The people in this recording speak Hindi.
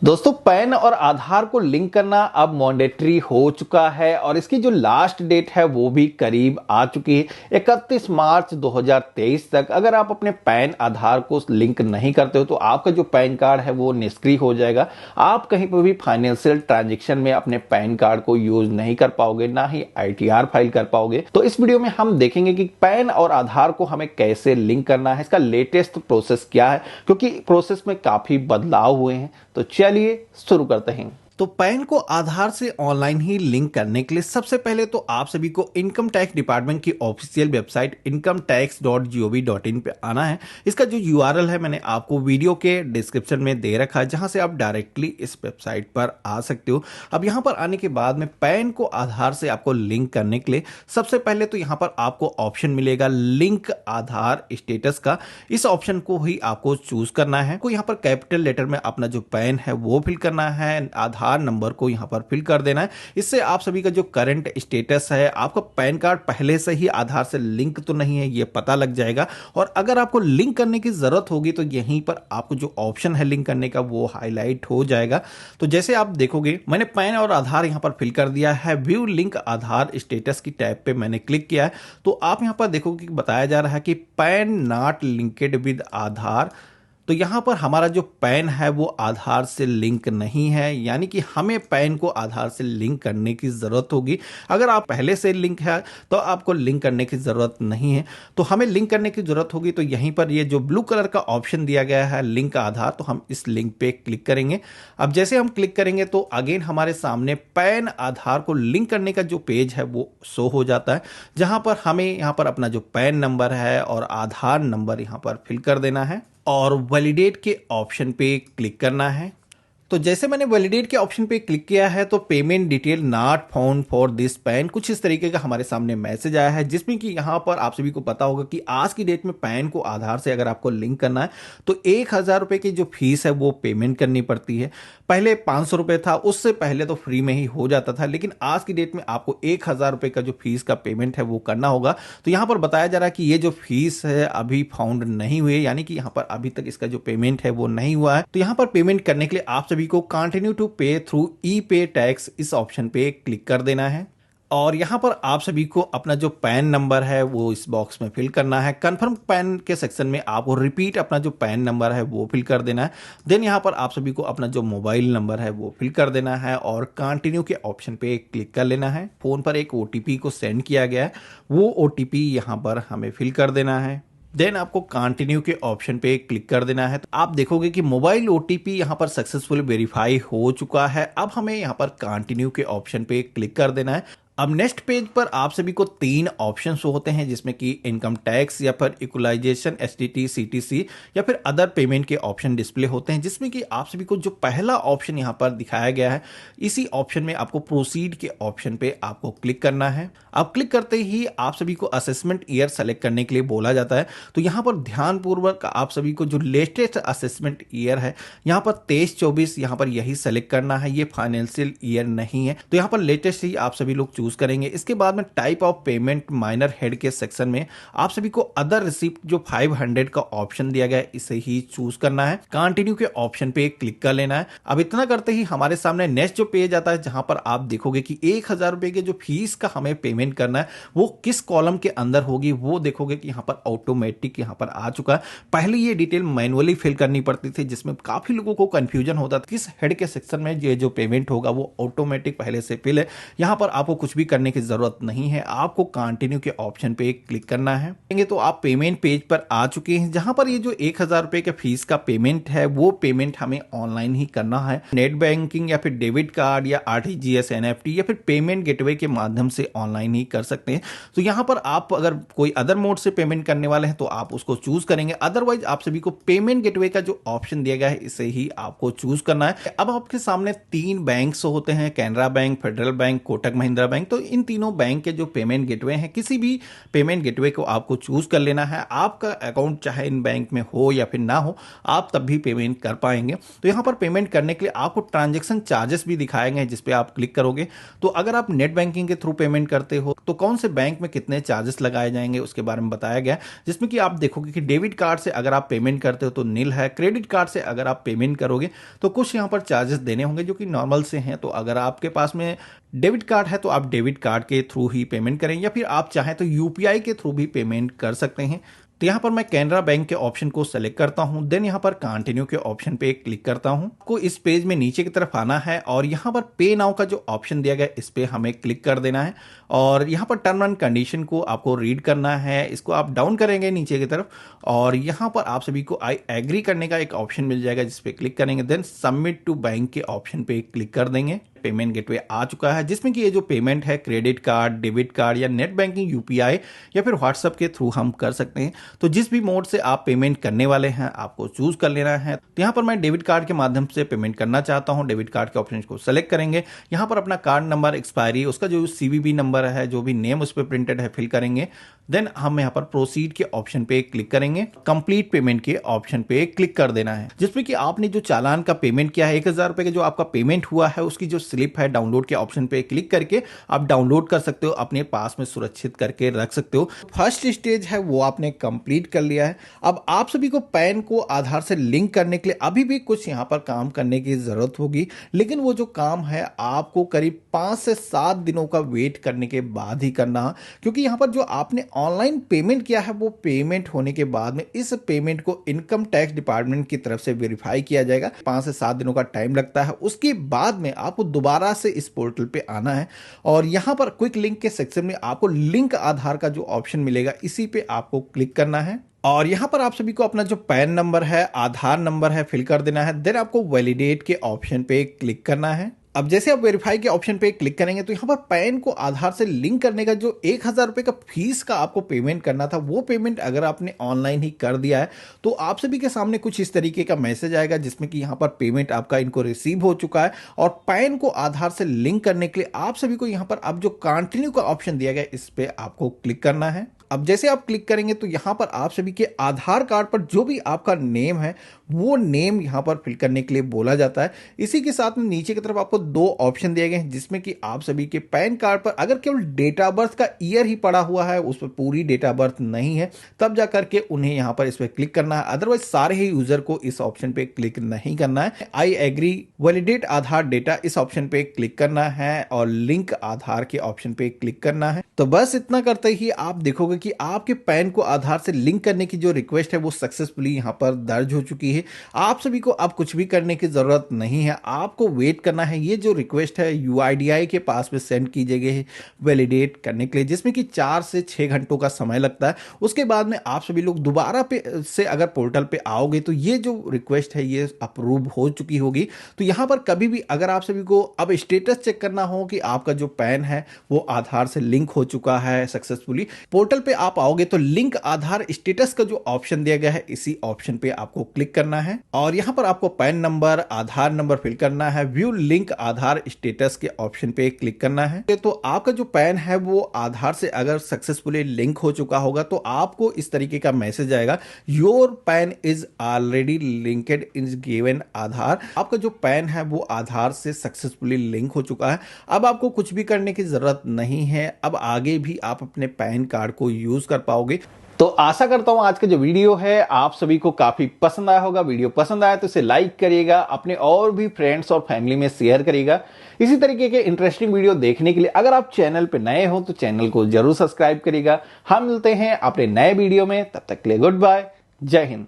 दोस्तों पैन और आधार को लिंक करना अब मैंडेटरी हो चुका है और इसकी जो लास्ट डेट है वो भी करीब आ चुकी है 31 मार्च 2023 तक। अगर आप अपने पैन आधार को लिंक नहीं करते हो तो आपका जो पैन कार्ड है वो निष्क्रिय हो जाएगा। आप कहीं पर भी फाइनेंशियल ट्रांजैक्शन में अपने पैन कार्ड को यूज नहीं कर पाओगे, ना ही आईटीआर फाइल कर पाओगे। तो इस वीडियो में हम देखेंगे कि पैन और आधार को हमें कैसे लिंक करना है, इसका लेटेस्ट प्रोसेस क्या है, क्योंकि प्रोसेस में काफी बदलाव हुए हैं। तो चलिए शुरू करते हैं। तो पैन को आधार से ऑनलाइन ही लिंक करने के लिए सबसे पहले तो आप सभी को इनकम टैक्स डिपार्टमेंट की ऑफिशियल वेबसाइट incometax.gov.in पे आना है। इसका जो यूआरएल है मैंने आपको वीडियो के डिस्क्रिप्शन में दे रखा है, जहां से आप डायरेक्टली इस वेबसाइट पर आ सकते हो। अब यहां पर आने के बाद में पैन को आधार से आपको लिंक करने के लिए सबसे पहले तो यहां पर आपको ऑप्शन मिलेगा लिंक आधार स्टेटस का। इस ऑप्शन को ही आपको चूज करना है। को यहां पर कैपिटल लेटर में अपना जो पैन है वो फिल करना है, आधार नंबर को यहां पर फिल कर देना है। इससे आप सभी का जो करंट स्टेटस है, आपका पैन कार्ड पहले से ही आधार से लिंक तो नहीं है, ये पता लग जाएगा। और अगर आपको लिंक करने की जरूरत होगी तो यहीं पर आपको जो ऑप्शन है लिंक करने का वो हाईलाइट हो जाएगा। तो जैसे आप देखोगे मैंने पैन और आधार यहां पर फिल कर दिया है। व्यू लिंक आधार स्टेटस की टैब पे मैंने क्लिक किया है तो आप यहां पर देखोगे कि बताया जा रहा है कि पैन नॉट लिंक्ड विद आधार। तो यहां पर हमारा जो पैन है वो आधार से लिंक नहीं है, यानी कि हमें पैन को आधार से लिंक करने की जरूरत होगी। अगर आप पहले से लिंक है तो आपको लिंक करने की जरूरत नहीं है। तो हमें लिंक करने की जरूरत होगी तो यहीं पर ये जो ब्लू कलर का ऑप्शन दिया गया है लिंक आधार, तो हम इस लिंक पे क्लिक करेंगे। अब जैसे हम क्लिक करेंगे तो अगेन हमारे सामने पैन आधार को लिंक करने का जो पेज है वो शो हो जाता है, जहां पर हमें यहां पर अपना जो पैन नंबर है और आधार नंबर यहां पर फिल कर देना है और वैलिडेट के ऑप्शन पे क्लिक करना है। तो जैसे मैंने वैलिडेट के ऑप्शन पे क्लिक किया है तो payment detail not found for this pan, कुछ इस तरीके का हमारे सामने मैसेज आया है, जिसमें कि यहाँ पर आप सभी को पता होगा कि आज की डेट में पैन को आधार से अगर आपको लिंक करना है तो 1,000 रुपए की जो फीस है वो पेमेंट करनी पड़ती है। पहले 500 रुपए था, उससे पहले तो फ्री में ही हो जाता था, लेकिन आज की डेट में आपको 1,000 रुपए का जो फीस का पेमेंट है वो करना होगा। तो यहाँ पर बताया जा रहा है कि ये जो फीस है अभी फाउंड नहीं हुई है, यानी कि यहाँ पर अभी तक इसका जो पेमेंट है वो नहीं हुआ है। तो यहाँ पर पेमेंट करने के लिए आप सभी को कंटिन्यू टू पे थ्रू ई पे टैक्स इस ऑप्शन पे क्लिक कर देना है और यहां पर आप सभी को अपना जो पैन नंबर है वो इस बॉक्स में फिल करना है। कंफर्म पैन के सेक्शन में आपको रिपीट अपना जो पैन नंबर है वो फिल कर देना है। देन यहां पर आप सभी को अपना जो मोबाइल नंबर है वो फिल कर देना है और कंटिन्यू के ऑप्शन पे क्लिक कर लेना है। फोन पर एक ओटीपी को सेंड किया गया है, वो ओटीपी यहां पर हमें फिल कर देना है। देन आपको कंटिन्यू के ऑप्शन पे क्लिक कर देना है। तो आप देखोगे कि मोबाइल ओटीपी यहां पर सक्सेसफुली वेरीफाई हो चुका है। अब हमें यहां पर कंटिन्यू के ऑप्शन पे क्लिक कर देना है। अब नेक्स्ट पेज पर आप सभी को 3 ऑप्शन होते हैं, जिसमें कि इनकम टैक्स या फिर इक्वलाइजेशन एसटीटी सीटीसी या फिर अदर पेमेंट के ऑप्शन डिस्प्ले होते हैं, जिसमें कि आप सभी को जो पहला ऑप्शन यहां पर दिखाया गया है इसी ऑप्शन में आपको प्रोसीड के ऑप्शन पे आपको क्लिक करना है। अब क्लिक करते ही आप सभी को असेसमेंट ईयर सेलेक्ट करने के लिए बोला जाता है। तो यहां पर ध्यानपूर्वक आप सभी को जो लेटेस्ट असेसमेंट ईयर है यहां पर 23-24 यहां पर यही सेलेक्ट करना है, ये फाइनेंशियल ईयर नहीं है। तो यहां पर लेटेस्ट ही आप सभी लोग चूज करेंगे। इसके बाद में type of payment minor head के सेक्शन में आप सभी को अदर रिसिप्ट जो 500 का ऑप्शन दिया गया है इसे ही चूज करना है। कंटिन्यू के ऑप्शन पे क्लिक कर लेना है। अब इतना करते ही हमारे सामने नेक्स्ट जो पेज आता है, जहां पर आप देखोगे कि 1,000 रुपए के जो फीस का हमें पेमेंट करना है वो किस कॉलम के अंदर होगी, वो देखोगे कि यहां पर ऑटोमेटिक यहां पर आ चुका है। पहले ये डिटेल मैनुअली फिल करनी पड़ती थी, जिसमें काफी लोगों को कंफ्यूजन होता था किस हेड के सेक्शन में ये जो पेमेंट होगा वो ऑटोमेटिक पहले से फिल है। यहां पर आपको कुछ भी करने की जरूरत नहीं है, आपको कंटिन्यू के ऑप्शन पे क्लिक करना है। तो आप पेमेंट पेज पर आ चुके हैं, जहां पर ये जो 1,000 रुपए के फीस का पेमेंट है वो पेमेंट हमें ऑनलाइन ही करना है। नेट बैंकिंग या फिर डेबिट कार्ड या आरटीजीएस एनएफटी या फिर पेमेंट गेटवे के माध्यम से ऑनलाइन ही कर सकते हैं। तो यहां पर आप अगर कोई अदर मोड से पेमेंट करने वाले हैं तो आप उसको चूज करेंगे, अदरवाइज आप सभी को पेमेंट गेटवे का जो ऑप्शन दिया गया है इसे ही आपको चूज करना है। अब आपके सामने 3 बैंक होते हैं, Canara bank, federal bank, Kotak Mahindra bank. Bank. तो इन तीनों बैंक के जो पेमेंट गेटवे हैं, किसी भी पेमेंट गेटवे को आपको चूज कर लेना है। आपका अकाउंट चाहे इन बैंक में हो या फिर ना हो, आप तब भी पेमेंट कर पाएंगे। तो यहाँ पर पेमेंट करने के लिए आपको ट्रांजेक्शन चार्जेस भी दिखाए गए हैं, जिस पे आप क्लिक करोगे तो अगर आप नेट बैंकिंग के थ्रू पेमेंट करते हो तो कौन से बैंक में कितने चार्जेस लगाए जाएंगे उसके बारे में बताया गया, जिसमें कि आप देखोगे कि डेबिट कार्ड से अगर आप पेमेंट करते हो तो नील है, क्रेडिट कार्ड से अगर आप पेमेंट करोगे तो कुछ यहाँ पर चार्जेस देने होंगे जो कि नॉर्मल से हैं। तो अगर आपके पास में डेबिट कार्ड है तो आप डेबिट कार्ड के थ्रू ही पेमेंट करें, या फिर आप चाहें तो यूपीआई के थ्रू भी पेमेंट कर सकते हैं। तो यहाँ पर मैं कैनरा बैंक के ऑप्शन को सेलेक्ट करता हूँ, देन यहाँ पर कंटिन्यू के ऑप्शन पे क्लिक करता हूँ। आपको इस पेज में नीचे की तरफ आना है और यहाँ पर पे नाउ का जो ऑप्शन दिया गया इस पे हमें क्लिक कर देना है और यहाँ पर टर्म एंड कंडीशन को आपको रीड करना है। इसको आप डाउन करेंगे नीचे की तरफ और यहाँ पर आप सभी को आई एग्री करने का एक ऑप्शन मिल जाएगा, जिस पे क्लिक करेंगे, देन सबमिट टू बैंक के ऑप्शन पे क्लिक कर देंगे। पेमेंट गेटवे आ चुका है, जिसमें कि ये जो पेमेंट है क्रेडिट कार्ड, डेबिट कार्ड या नेट बैंकिंग, यूपीआई या फिर व्हाट्सएप के थ्रू हम कर सकते हैं। तो जिस भी मोड से आप पेमेंट करने वाले हैं आपको चूज कर लेना है। तो यहाँ पर मैं डेबिट कार्ड के माध्यम से पेमेंट करना चाहता हूँ। डेबिट कार्ड के ऑप्शन को सेलेक्ट करेंगे, यहाँ पर अपना कार्ड नंबर, एक्सपायरी, उसका जो सीवीवी नंबर है, जो भी नेम उस पर प्रिंटेड है, फिल करेंगे। देन हम यहाँ पर प्रोसीड के ऑप्शन पे क्लिक करेंगे, कंप्लीट पेमेंट के ऑप्शन पे क्लिक कर देना है, जिसमें कि आपने जो चालान का पेमेंट किया है 1000 रुपए का जो आपका पेमेंट हुआ है उसकी जो स्लिप है, डाउनलोड के ऑप्शन पे क्लिक करके आप डाउनलोड कर सकते हो, अपने पास में सुरक्षित करके रख सकते हो। फर्स्ट स्टेज है वो आपने कंप्लीट कर लिया है। अब आप सभी को पैन को आधार से लिंक करने के लिए अभी भी कुछ यहाँ पर काम करने की जरूरत होगी, लेकिन वो जो काम है आपको करीब 5 से 7 दिनों का वेट करने के बाद ही करना, क्योंकि यहाँ पर जो आपने ऑनलाइन पेमेंट किया है वो पेमेंट होने के बाद में इस पेमेंट को इनकम टैक्स डिपार्टमेंट की तरफ से वेरीफाई किया जाएगा। 5 से 7 दिनों का टाइम लगता है। उसके बाद में आपको दोबारा से इस पोर्टल पे आना है और यहां पर क्विक लिंक के सेक्शन में आपको लिंक आधार का जो ऑप्शन मिलेगा इसी पे आपको क्लिक करना है और यहां पर आप सभी को अपना जो पैन नंबर है, आधार नंबर है, फिल कर देना है। देन आपको वैलिडेट के ऑप्शन पे क्लिक करना है। अब जैसे आप वेरीफाई के ऑप्शन पे क्लिक करेंगे तो यहाँ पर पैन को आधार से लिंक करने का जो 1000 रुपए का फीस का आपको पेमेंट करना था, वो पेमेंट अगर आपने ऑनलाइन ही कर दिया है तो आप सभी के सामने कुछ इस तरीके का मैसेज आएगा, जिसमें कि यहाँ पर पेमेंट आपका इनको रिसीव हो चुका है। और पैन को आधार से लिंक करने के लिए आप सभी को यहाँ पर अब जो कंटिन्यू का ऑप्शन दिया गया इस पे आपको क्लिक करना है। अब जैसे आप क्लिक करेंगे तो यहाँ पर आप सभी के आधार कार्ड पर जो भी आपका नेम है वो नेम यहाँ पर फिल करने के लिए बोला जाता है। इसी के साथ में नीचे की तरफ आपको 2 ऑप्शन दिए गए हैं, जिसमें कि आप सभी के पैन कार्ड पर अगर केवल डेट ऑफ बर्थ का ईयर ही पड़ा हुआ है, उस पर पूरी डेट ऑफ बर्थ नहीं है, तब जा करके उन्हें यहाँ पर इस पर क्लिक करना है। अदरवाइज सारे ही यूजर को इस ऑप्शन पे क्लिक नहीं करना है। I agree validate Aadhaar data इस ऑप्शन पे क्लिक करना है और लिंक आधार के ऑप्शन पे क्लिक करना है। तो बस इतना करते ही आप देखोगे कि आपके पैन को आधार से लिंक करने की जो रिक्वेस्ट है वो सक्सेसफुली यहाँ पर दर्ज हो चुकी है। आप सभी को अब कुछ भी करने की जरूरत नहीं है, आपको वेट करना है। ये जो रिक्वेस्ट है यूआईडीआई के पास में सेंड की गई है वैलिडेट करने के लिए, जिसमें कि 4 से 6 घंटों का समय लगता है। उसके बाद में आप सभी लोग दोबारा पे से अगर पोर्टल पे आओगे तो ये जो रिक्वेस्ट है ये अप्रूव हो चुकी होगी। तो यहाँ पर कभी भी अगर आप सभी को अब स्टेटस चेक करना हो कि आपका जो पैन है वो आधार से लिंक हो चुका है सक्सेसफुली, पोर्टल पे आप आओगे तो लिंक आधार स्टेटस का जो ऑप्शन दिया गया है इसी ऑप्शन पे आपको क्लिक करना है और यहां पर आपको पैन नंबर, आधार नंबर फिल करना है। व्यू लिंक आधार स्टेटस के ऑप्शन पे क्लिक करना है। तो आपका जो पैन है वो आधार से अगर सक्सेसफुली लिंक हो चुका होगा तो आपको इस तरीके का मैसेज आएगा, your PAN is already linked is given Aadhaar. आपका जो पैन है वो आधार से सक्सेसफुली लिंक हो चुका है। अब आपको कुछ भी करने की जरूरत नहीं है, अब आगे भी आप अपने पैन कार्ड को यूज कर पाओगे। तो आशा करता हूं आज का जो वीडियो है आप सभी को काफी पसंद आया होगा। वीडियो पसंद आया तो इसे लाइक करिएगा, अपने और भी फ्रेंड्स और फैमिली में शेयर करिएगा। इसी तरीके के इंटरेस्टिंग वीडियो देखने के लिए अगर आप चैनल पे नए हो तो चैनल को जरूर सब्सक्राइब करिएगा। हम मिलते हैं अपने नए वीडियो में, तब तक के लिए गुड बाय, जय हिंद।